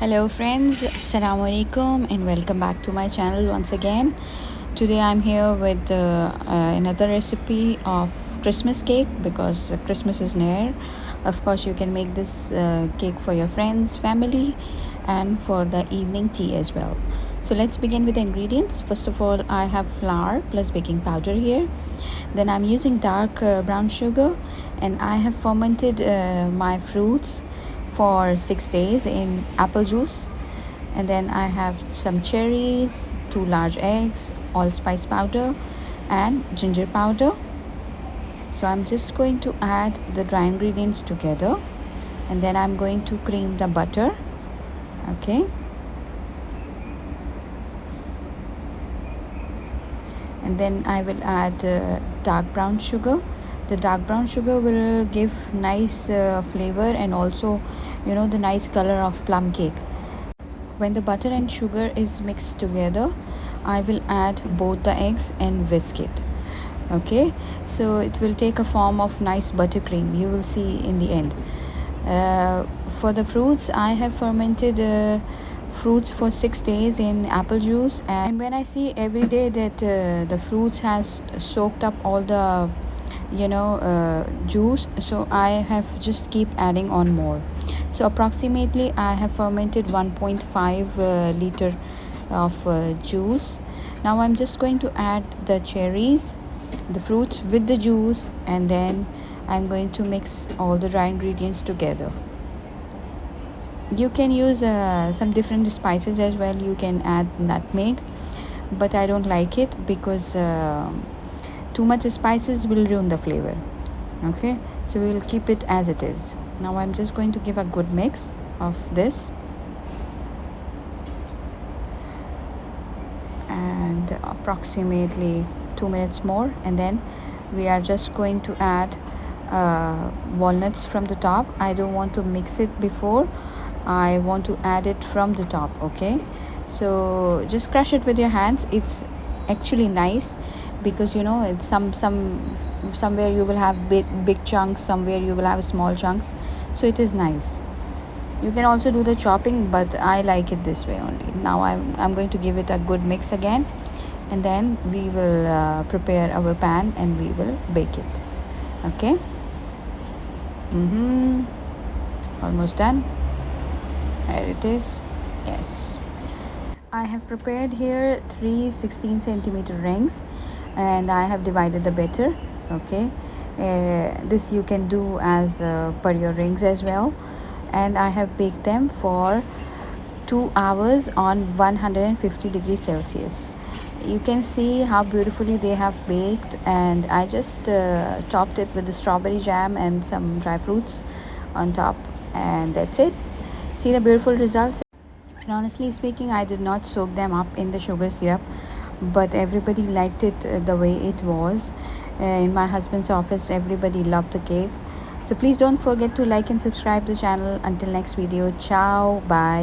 Hello friends, Assalamu alaikum and welcome back to my channel once again. Today I'm here with another recipe of Christmas cake because Christmas is near. Of course you can make this cake for your friends, family and for the evening tea as well. So let's begin with the ingredients. First of all, I have flour plus baking powder here. Then I'm using dark brown sugar, and I have fermented my fruits for 6 days in apple juice. And then I have some cherries, 2 large eggs, allspice powder and ginger powder. So I'm just going to add the dry ingredients together, and then I'm going to cream the butter. Okay, and then I will add dark brown sugar. The dark brown sugar will give nice flavor and also the nice color of plum cake. When the butter and sugar is mixed together, I will add both the eggs and whisk it. Okay, so it will take a form of nice buttercream, you will see in the end. For the fruits, I have fermented fruits for 6 days in apple juice, and when I see every day that the fruits has soaked up all the juice, so I have just keep adding on more. So approximately I have fermented 1.5 liter of juice. Now I'm just going to add the cherries, the fruits with the juice, and then I'm going to mix all the dry ingredients together. You can use some different spices as well. You can add nutmeg, but I don't like it because too much spices will ruin the flavor. Okay, so we will keep it as it is. Now I'm just going to give a good mix of this, and approximately 2 minutes more, and then we are just going to add walnuts from the top. I don't want to mix it before, I want to add it from the top. Okay, so just crush it with your hands. It's actually nice because it's somewhere you will have big chunks, somewhere you will have small chunks, so it is nice. You can also do the chopping, but I like it this way only. Now I'm going to give it a good mix again, and then we will prepare our pan and we will bake it. Okay, almost done. Here it is. Yes, I have prepared here 3 16-centimeter rings, and I have divided the batter. Okay, this you can do as per your rings as well, and I have baked them for 2 hours on 150 degrees Celsius. You can see how beautifully they have baked, and I just topped it with the strawberry jam and some dry fruits on top, and that's it. See the beautiful results. And honestly speaking, I did not soak them up in the sugar syrup, but everybody liked it the way it was. In my husband's office, everybody loved the cake. So please don't forget to like and subscribe the channel. Until next video, ciao, bye.